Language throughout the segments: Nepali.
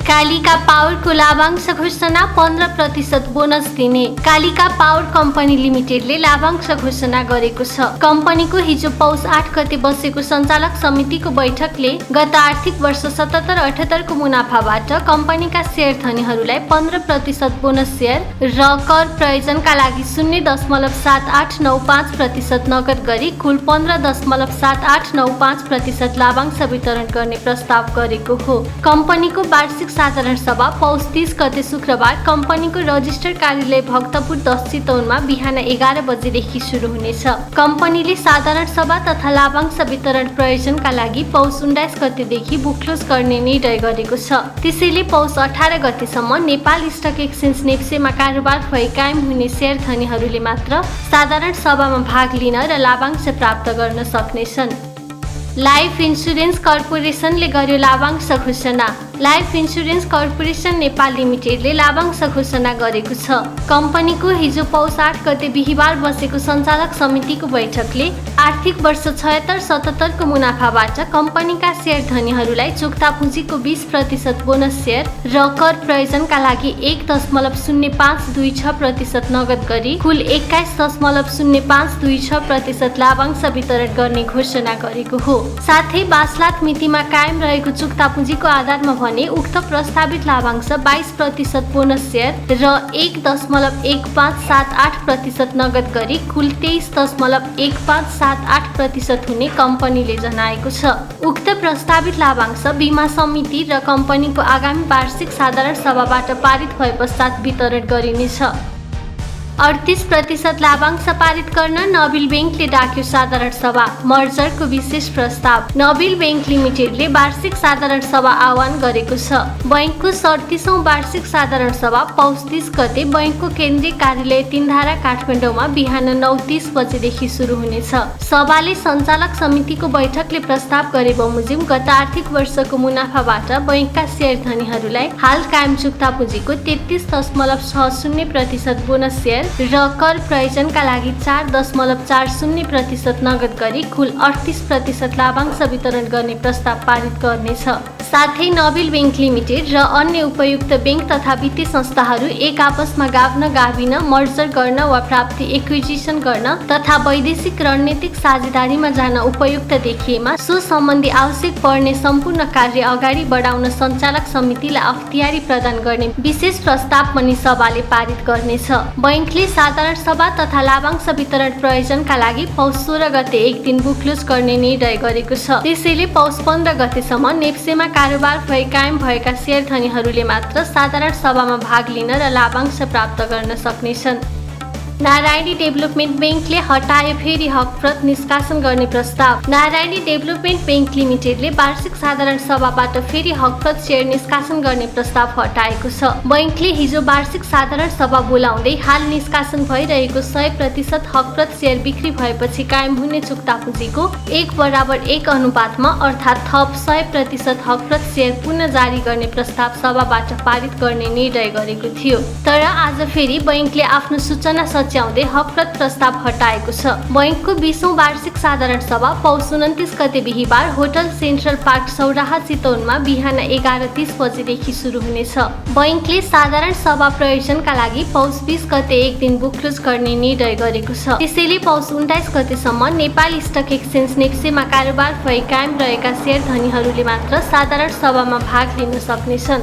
कालिका पावरको लाभांश घोषणा 15% बोनस दिने। कालिका पावर कम्पनी लिमिटेडले लाभांश घोषणा गरेको छ। कम्पनीको हिजो पौष 8 गते बसेको सञ्चालक समितिको बैठकले गत आर्थिक वर्ष 77-78 को मुनाफाबाट कम्पनीका शेयर धनीहरूलाई 15% बोनस शेयर र कर प्रयोजनका लागि 0.7895% नगद गरी कुल 15.7895% लाभांश वितरण गर्ने प्रस्ताव गरेको हो। कम्पनीको वार्षिक साधारण सभा पौष 30 गते शुक्रबार कम्पनीको रजिस्टर कार्यालय भक्तपुर 10 चितवनमा बिहान 11 बजेदेखि सुरु हुनेछ। कम्पनीले साधारण सभा तथा लाभांश वितरण प्रयोजनका लागि पौष 19 गतेदेखि बुकक्लोज गर्ने निर्णय गरेको छ। त्यसैले पौष 18 गतेसम्म नेपाल स्टक एक्सचेन्ज नेप्सेमा कारोबार भई कायम हुने शेयर धनीहरूले मात्र साधारण सभामा भाग लिन र लाभांश प्राप्त गर्न सक्नेछन्। लाइफ इन्स्योरेन्स कर्पोरेसनले गर्यो लाभांश घोषणा। लाइफ इन्स्योरेन्स कर्पोरेसन नेपाल लिमिटेडले लाभांश घोषणा गरेको छ। कम्पनीको हिजो पौष 8 गते बिहीबार बसेको सञ्चालक समितिको बैठकले आर्थिक वर्ष 76-77 को मुनाफाबाट कम्पनीका शेयर धनीहरूलाई चुक्ता पुँजीको 20% बोनस शेयर र कर प्रयोजनका लागि 1.0526% नगद गरी कुल 21.0526% लाभांश वितरण गर्ने घोषणा गरेको हो। साथै 22 लाख मितिमा कायम रहेको चुक्ता पुँजीको आधारमा भने उक्त प्रस्तावित लाभांश 22% बोनस शेयर र 1.1578% नगद गरी कुल 23.1578% हुने कम्पनीले जनाएको छ। उक्त प्रस्तावित लाभांश बीमा समिति र कम्पनीको आगामी वार्षिक साधारण सभाबाट पारित भए पश्चात वितरण गरिनेछ। 38% लाभांश पारित गर्न नबिल बैंकले डाक्यो साधारण सभा। मर्जरको विशेष प्रस्ताव। नबिल बैंक लिमिटेडले वार्षिक साधारण सभा आह्वान गरेको छ। बैंकको 37औं वार्षिक साधारण सभा पौष 30 गते बैंकको केन्द्रीय कार्यालय 3 धारा काठमाडौँमा बिहान 9:30 बजेदेखि सुरु हुनेछ। सभाले सञ्चालक समितिको बैठकले प्रस्ताव गरे बमोजिम गत आर्थिक वर्षको मुनाफाबाट बैंकका शेयर धनीहरूलाई हाल कायम चुक्ता पुँजीको 33.60% बोनस शेयर र कर प्रयोजनका लागि 4.40% नगद गरी कुल 38% लाभांश वितरण गर्ने प्रस्ताव पारित गर्नेछ। साथै नबिल बैंक लिमिटेड र अन्य उपयुक्त बैंक तथा वित्तीय संस्थाहरू एक आपसमा गाभिन मर्जर गर्न वा प्राप्ति एक्विजिसन गर्न तथा वैदेशिक रणनीतिक साझेदारीमा जान उपयुक्त देखिएमा सो सम्बन्धी आवश्यक पर्ने सम्पूर्ण कार्य अगाडि बढाउन सञ्चालक समितिलाई अख्तियारी प्रदान गर्ने विशेष प्रस्ताव पनि सभाले पारित गर्नेछ। बैंकले साधारण सभा तथा लाभांश वितरण प्रयोजनका लागि पौष 16 गते एक दिन बुकक्लोज गर्ने निर्णय गरेको छ। त्यसैले पौष 15 गतेसम्म नेप्सेमा कारोबार भई कायम भएका शेयर धनीहरूले मात्र साधारण सभामा भाग लिन र लाभांश प्राप्त गर्न सक्नेछन्। नारायणी डेभलपमेन्ट बैंकले हटायो फेरि हकप्रत निष्कासन गर्ने प्रस्ताव। नारायणी डेभलपमेन्ट बैंक लिमिटेडले वार्षिक साधारण सभाबाट फेरि हकप्रत शेयर निष्कासन गर्ने प्रस्ताव हटाएको छ। बैंकले हिजो वार्षिक साधारण सभा बोलाउँदै हाल निष्कासन भइरहेको 100% हकप्रत शेयर बिक्री भएपछि कायम हुने चुक्ता पुँजीको 1:1 अनुपातमा अर्थात् थप 100% हकप्रत शेयर पुनः जारी गर्ने प्रस्ताव सभाबाट पारित गर्ने निर्णय गरेको थियो। तर आज फेरि बैंकले आफ्नो सूचना च्याउँदै हकप्रत प्रस्ताव हटाएको छ। बैंकको 20औं वार्षिक साधारण सभा पौष 29 गते बिहीबार होटल सेन्ट्रल पार्क सौराहा चितवनमा बिहान 11:30 बजेदेखि सुरु हुनेछ। बैंकले साधारण सभा प्रयोजनका लागि पौष 20 गते एक दिन बुकक्लोज गर्ने निर्णय गरेको छ। त्यसैले पौष 29 गतेसम्म नेपाल स्टक एक्सचेन्ज नेप्सेमा कारोबार भई कायम रहेका शेयर धनीहरूले मात्र साधारण सभामा भाग लिन सक्नेछन्।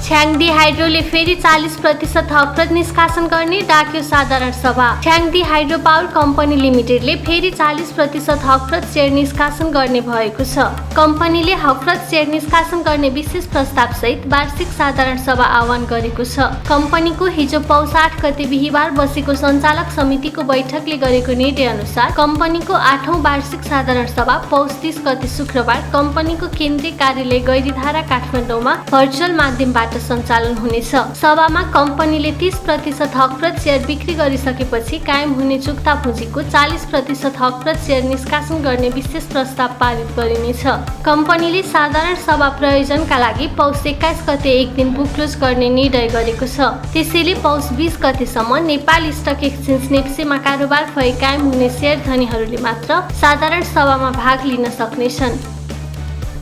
छ्याङदी हाइड्रोले फेरि 40% हकप्रत निष्कासन गर्ने डाक्यो साधारण सभा। छ्याङदी हाइड्रो पावर कम्पनी लिमिटेडले फेरि 40% हकप्रत शेयर निष्कासन गर्ने भएको छ। कम्पनीले हकप्रत शेयर निष्कासन गर्ने विशेष प्रस्ताव सहित वार्षिक साधारण सभा आह्वान गरेको छ। कम्पनीको हिजो पौष 8 गते बिहीबार बसेको सञ्चालक समितिको बैठकले गरेको निर्णय अनुसार कम्पनीको 8औं वार्षिक साधारण सभा पौष 30 गते शुक्रबार कम्पनीको केन्द्रीय कार्यालय गैरीधारा काठमाडौँमा भर्चुअल माध्यमबाट सञ्चालन हुनेछ। सभामा कम्पनीले 30% हकप्रत शेयर बिक्री गरिसकेपछि कायम हुने चुक्ता पुँजीको 40% हकप्रत शेयर निष्कासन गर्ने विशेष प्रस्ताव पारित गरिनेछ। कम्पनीले साधारण सभा प्रयोजनका लागि पौष 21 गते एक दिन बुकक्लोज गर्ने निर्णय गरेको छ। त्यसैले पौष 20 गतेसम्म नेपाल स्टक एक्सचेन्ज नेप्सेमा कारोबार भई कायम हुने शेयर धनीहरूले मात्र साधारण सभामा भाग लिन सक्नेछन्।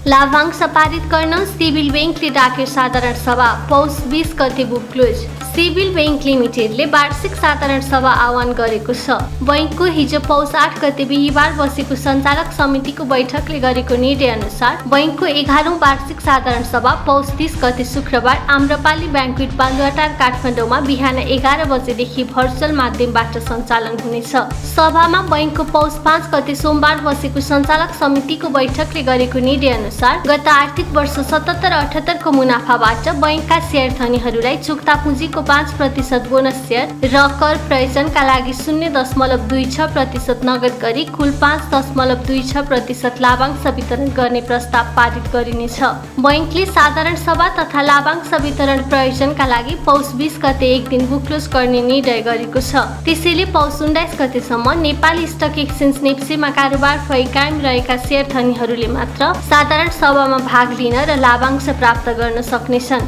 लाभांश पारित गर्न सिभिल बैंकले डाके साधारण सभा, पौष 20 गते बुक क्लोज। सिभिल बैंक लिमिटेडले वार्षिक साधारण सभा आह्वान गरेको छ। बैंकको हिजो पौष 8 गते बिहीबार बसेको सञ्चालक समितिको बैठकले गरेको निर्णय अनुसार बैंकको 11औं वार्षिक साधारण सभा पौष 30 गते शुक्रबार आम्रपाली ब्याङ्क्वेट बालुवाटार काठमाडौँमा बिहान 11 बजेदेखि भर्चुअल माध्यमबाट सञ्चालन हुनेछ। सभामा बैंकको पौष 5 गते सोमबार बसेको सञ्चालक समितिको बैठकले गरेको निर्णय अनुसार गत आर्थिक वर्ष 77-78 को मुनाफाबाट बैंकका शेयर धनीहरूलाई चुक्ता पुँजीको 5% बोनस शेयर र कर प्रयोजनका लागि 0.26% नगद गरी कुल 5.26% लाभांश वितरण गर्ने प्रस्ताव पारित गरिनेछ। बैंकले साधारण सभा तथा लाभांश वितरण प्रयोजनका लागि पौष 20 गते एक दिन बुक क्लोज गर्ने निर्णय गरेको छ। त्यसैले पौष 19 गतेसम्म नेपाली स्टक एक्सचेन्ज नेप्सेमा कारोबार भई कायम रहेका शेयर धनीहरूले मात्र साधारण सभामा भाग लिन र लाभांश प्राप्त गर्न सक्नेछन्।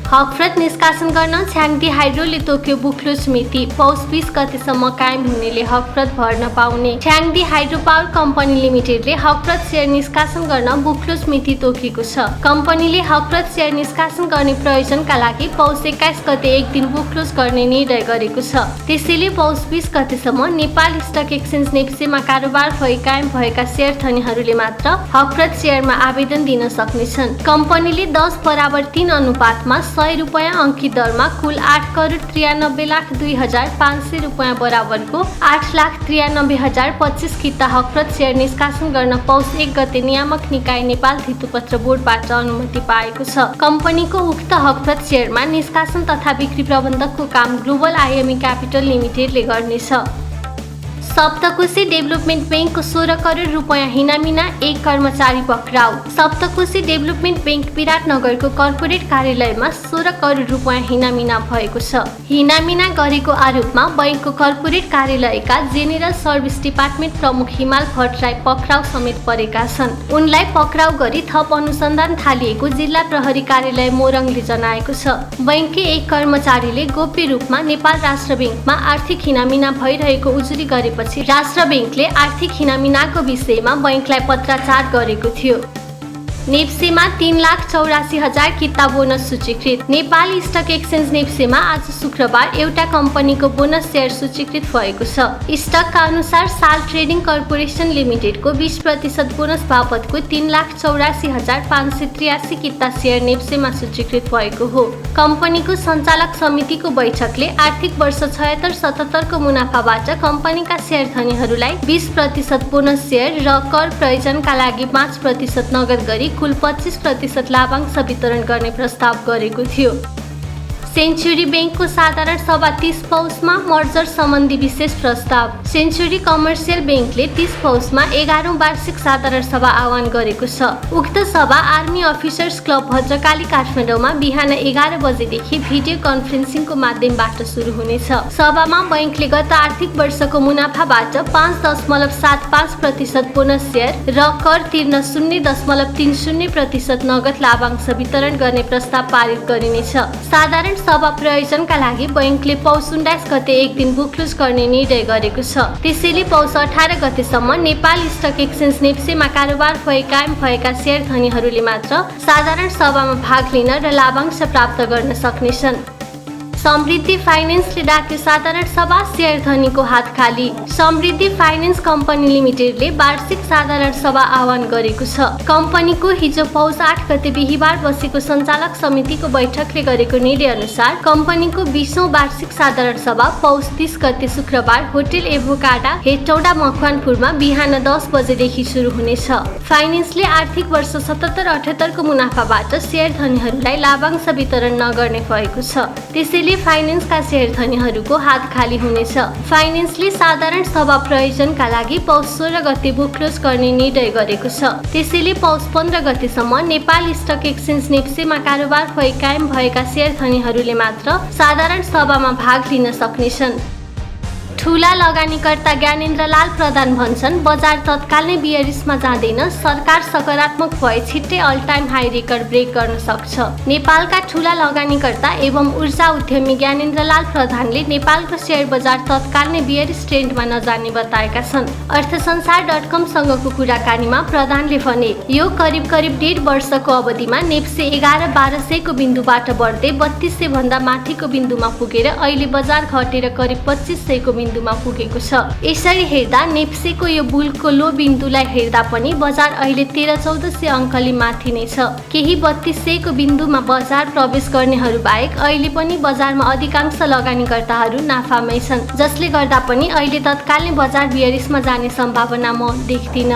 हकफ्रत निष्कासन गर्न छ्याङदी हाइड्रोले तोक्यो बुक क्लोज मिति, पौष 20 गतेसम्म कायम हुनेले हकफ्रत भर्न पाउने। छ्याङदी हाइड्रो पावर कम्पनी लिमिटेडले हकफ्रत शेयर निष्कासन गर्न बुक क्लोज मिति तोकेको छ। कम्पनीले हकफ्रत शेयर निष्कासन गर्ने प्रयोजनका लागि पौष 21 गते एक दिन बुक क्लोज गर्ने निर्णय गरेको छ। त्यसैले पौष 20 गतेसम्म नेपाल स्टक एक्सचेन्ज नेप्सेमा कारोबार भई कायम भएका शेयर धनीहरूले मात्र हकफ्रत शेयरमा आवेदन दिन सक्नेछन्। कम्पनीले 10:3 अनुपातमा 100 रुपैयाँ अंकित दरमा कुल 8,93,02,500 रुपैयाँ बराबरको 8,93,025 किता हकफ्रत शेयर निष्कासन गर्न पौष 1 गते नियामक निकाय नेपाल धितोपत्र बोर्डबाट अनुमति पाएको छ। कम्पनीको उक्त हकफ्रत शेयरमा निष्कासन तथा बिक्री प्रबन्धकको काम ग्लोबल आइएमई क्यापिटल लिमिटेडले गर्नेछ। सप्तकोशी डेभलपमेन्ट बैंकको 16 करोड रुपैयाँ हिनामिना, एक कर्मचारी पक्राउ। सप्तकोशी डेभलपमेन्ट बैंक विराटनगरको कर्पोरेट कार्यालयमा 16 करोड रुपैयाँ हिनामिना भएको छ। हिनामिना गरेको आरोपमा बैंकको कर्पोरेट कार्यालयका जेनेरल सर्भिस डिपार्टमेन्ट प्रमुख हिमाल भट्टराई पक्राउ समेत परेका छन्। उनलाई पक्राउ गरी थप अनुसन्धान थालिएको जिल्ला प्रहरी कार्यालय मोरङले जनाएको छ। बैंककै एक कर्मचारीले गोप्य रूपमा नेपाल राष्ट्र बैंकमा आर्थिक हिनामिना भइरहेको उजुरी गरेपछि राष्ट्र बैंकले आर्थिक हिनामिनाको विषयमा बैंकलाई पत्राचार गरेको थियो। नेप्सेमा 3,84,000 किता बोनस सूचीकृत। नेपाली स्टक एक्सचेन्ज नेप्सेमा आज शुक्रबार एउटा कम्पनीको बोनस शेयर सूचीकृत भएको छ। स्टकका अनुसार साल ट्रेडिङ कर्पोरेसन लिमिटेडको 20% बोनस बापतको 3,84,583 किता शेयर नेप्सेमा सूचीकृत भएको हो। कम्पनीको सञ्चालक समितिको बैठकले आर्थिक वर्ष 76-77 को मुनाफाबाट कम्पनीका शेयर धनीहरूलाई 20% बोनस शेयर र कर प्रयोजनका लागि 5% नगद गरी कुल 25% लाभांश वितरण गर्ने प्रस्ताव गरेको थियो। सेन्चुरी बैंकको साधारण सभा 30 पौषमा मर्जर सम्बन्धी विशेष प्रस्ताव। सेन्चुरी कमर्सियल बैंकले 30 पौषमा 11औं वार्षिक साधारण सभा आह्वान गरेको छ। उक्त सभा आर्मी अफिसर्स क्लब भद्रकाली काठमाडौँमा बिहान 11 बजेदेखि भिडियो कन्फरेन्सिङको माध्यमबाट सुरु हुनेछ। सभामा बैंकले गत आर्थिक वर्षको मुनाफाबाट 5.75% बोनस शेयर र कर तिर्न 0.30% नगद लाभांश वितरण गर्ने प्रस्ताव पारित गरिनेछ। साधारण सभा प्रयोजनका लागि बैंकले पौष 19 गते एक दिन बुक क्लोज गर्ने निर्णय गरेको छ। त्यसैले पौष 18 गतेसम्म नेपाल स्टक एक्सचेन्ज नेप्सेमा कारोबार भई कायम भएका शेयर धनीहरूले मात्र साधारण सभामा भाग लिन र लाभांश प्राप्त गर्न सक्नेछन्। समृद्धि फाइनेन्सले डाके साधारण सभा, शेयर धनीको हात खाली। समृद्धि फाइनेन्स कम्पनी लिमिटेडले वार्षिक साधारण सभा आह्वान गरेको छ। कम्पनीको हिजो पौष 8 गते बिहीबार बसेको सञ्चालक समितिको बैठकले गरेको निर्णय अनुसार कम्पनीको 20औं वार्षिक साधारण सभा पौष 30 गते शुक्रबार होटल एभोकाडा हेटौडा मकवानपुरमा बिहान 10 बजेदेखि सुरु हुनेछ। फाइनेन्सले आर्थिक वर्ष 77-78 को मुनाफाबाट शेयर धनीहरूलाई लाभांश वितरण नगर्ने भएको छ। त्यसैले फाइनेन्सका शेयर धनीहरूको हात खाली हुनेछ। फाइनेन्सले साधारण सभा प्रयोजनका लागि पौष 16 गते बुक क्लोज गर्ने निर्णय गरेको छ। त्यसैले पौष 15 गतेसम्म नेपाल स्टक एक्सचेन्ज नेप्सेमा कारोबार भई कायम भएका शेयर धनीहरूले मात्र साधारण सभामा भाग लिन सक्नेछन्। ठूला लगानीकर्ता ज्ञानेन्द्रलाल प्रधान भन्छन् बजार तत्काल नै बियरिसमा जाँदैन, सरकार सकारात्मक भए छिट्टै all time high record break गर्न सक्छ। नेपालका ठूला लगानीकर्ता एवं ऊर्जा उद्यमी ज्ञानेन्द्रलाल प्रधानले नेपालको शेयर बजार तत्काल नै बियरिस ट्रेन्डमा नजाने बताएका छन्। अर्थसंसार.com सँगको कुराकानीमा प्रधानले भने यो करिब 1.5 वर्षको अवधिमा नेप्से 11-1200 को बिन्दुबाट बढ्दै 3200 भन्दा माथिको बिन्दुमा पुगेर अहिले बजार घटेर करिब 2500 को बिन्दुमा पुगेको छ। यसरी हेर्दा नेप्सेको यो बुलको लो बिन्दुलाई हेर्दा पनि बजार अहिले 13-1400 अङ्कले माथि नै छ। केही 3200 को बिन्दुमा बजार प्रवेश गर्नेहरू बाहेक अहिले पनि बजारमा अधिकांश लगानीकर्ताहरू नाफामै छन्, जसले गर्दा पनि अहिले तत्काल नै बजार बियरिसमा जाने सम्भावना म देख्दिन।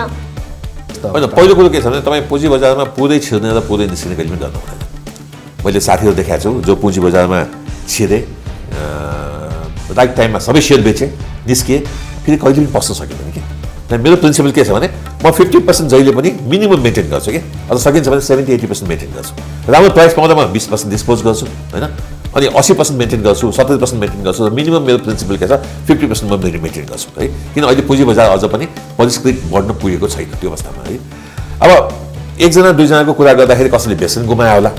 पहिलो कुरो के छ भने तपाईँ पुँजी बजारमा पुरै छिर्ने र पुरै निस्किने कहिले पनि गर्नु हुँदैन। मैले साथीहरू देखाएको छु जो पुँजी बजारमा छिरे राइट टाइममा सबै सेयर बेचे निस्किए, फेरि कहिले पनि पस्न सकिँदैन कि। मेरो प्रिन्सिपल के छ भने म 50% जहिले पनि मिनिमम मेन्टेन गर्छु कि, अझ सकिन्छ भने 70-80% मेन्टेन गर्छु। राम्रो प्राइस पाउँदा म 20% डिस्पोज गर्छु होइन, अनि 80% मेन्टेन गर्छु, 70% मेन्टेन गर्छु र मिनिमम मेरो प्रिन्सिपल के छ 50% म मेन्टेन गर्छु है। किन अहिले पुँजी बजार अझ पनि परिष्कृत बढ्न पुगेको छैन त्यो अवस्थामा है। अब एकजना दुईजनाको कुरा गर्दाखेरि कसैले भेस्किन गुमायो होला,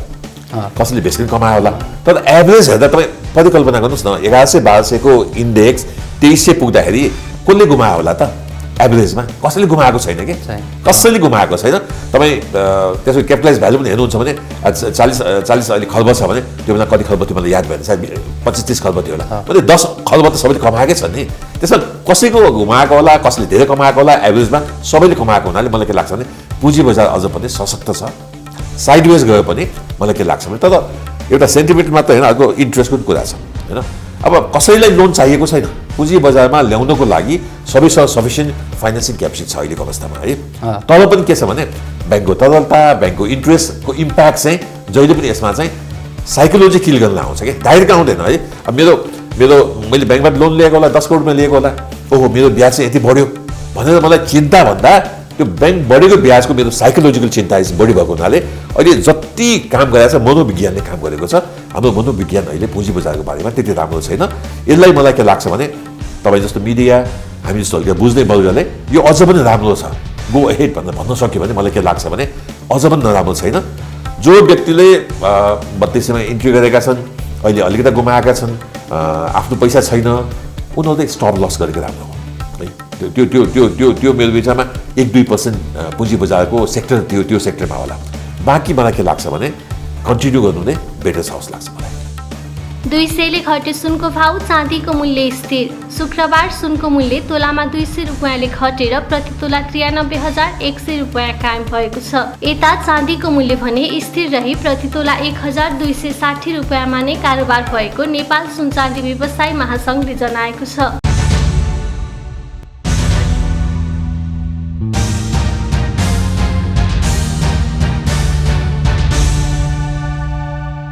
कसैले भेस्किन कमायो होला, तर एभरेज हेर्दा तपाईँ परिकल्पना गर्नुहोस् न 1100-1200 को इन्डेक्स 2300 पुग्दाखेरि कसले गुमायो होला त? एभरेजमा कसैले गुमाएको छैन कि, कसैले गुमाएको छैन। तपाईँ त्यसको क्यापिटलाइज भ्यालु पनि हेर्नुहुन्छ भने 40 अहिले खर्ब छ भने त्योभन्दा कति खर्ब थियो मलाई याद भएन, सायद 25-30 खर्ब थियो होला, भने 10 खर्ब त सबैले कमाएकै छ नि। त्यसमा कसैको गुमाएको होला, कसैले धेरै कमाएको होला, एभरेजमा सबैले कमाएको हुनाले मलाई के लाग्छ भने पुँजी बजार अझ पनि सशक्त छ। साइडवेज गयो पनि मलाई के लाग्छ भने, तर एउटा सेन्टिमेन्ट मात्र होइन, अर्को इन्ट्रेस्टको पनि कुरा छ होइन। अब कसैलाई लोन चाहिएको छैन, पुँजी बजारमा ल्याउनको लागि सबैसँग सफिसियन्ट फाइनेन्सिङ क्यापेसिटी छ अहिलेको अवस्थामा है। तर पनि के छ भने ब्याङ्कको तरलता, ब्याङ्कको इन्ट्रेस्टको इम्प्याक्ट चाहिँ जहिले पनि यसमा चाहिँ साइकोलोजी किल गर्न आउँछ कि, डाइरेक्ट आउँदैन है। अब मैले ब्याङ्कबाट लोन लिएको होला, 10 करोडमा लिएको होला, ओहो मेरो ब्याज चाहिँ यति बढ्यो भनेर मलाई चिन्ता भन्दा त्यो ब्याङ्क बढेको ब्याजको मेरो साइकोलोजिकल चिन्ता बढी भएको हुनाले अहिले जति काम गरेको छ मनोविज्ञानले काम गरेको छ। हाम्रो मनोविज्ञान अहिले पुँजी बजारको बारेमा त्यति राम्रो छैन। यसलाई मलाई के लाग्छ भने तपाईँ जस्तो मिडिया, हामी जस्तो हल्का बुझ्ने वर्गले यो अझ पनि राम्रो छ, गो अहेड भनेर भन्न सक्यो भने मलाई के लाग्छ भने अझ पनि नराम्रो छैन। जो व्यक्तिले 3200मा इन्ट्री गरेका छन्, अहिले अलिकति गुमाएका छन्, आफ्नो पैसा छैन, उनीहरूले स्टप लस गरेको राम्रो हो है। त्यो मेरो विचारमा 1-2% पुँजी बजारको सेक्टर त्यो सेक्टरमा होला। बाँकी मलाई के लाग्छ भने कन्टिन्यू गर्नु नै बेटर छ जस्तो लाग्छ मलाई। 200 ले घट्यो सुनको भाउ, चाँदीको मूल्य स्थिर। शुक्रबार सुनको मूल्य तोलामा 200 रुपियाँले घटेर प्रति तोला 93,100 रुपियाँ कायम भएको छ। यता चाँदीको मूल्य भने स्थिर रही प्रति तोला 1,260 रुपियाँमा नै कारोबार भएको नेपाल सुन चाँदी व्यवसायी महासङ्घले जनाएको छ।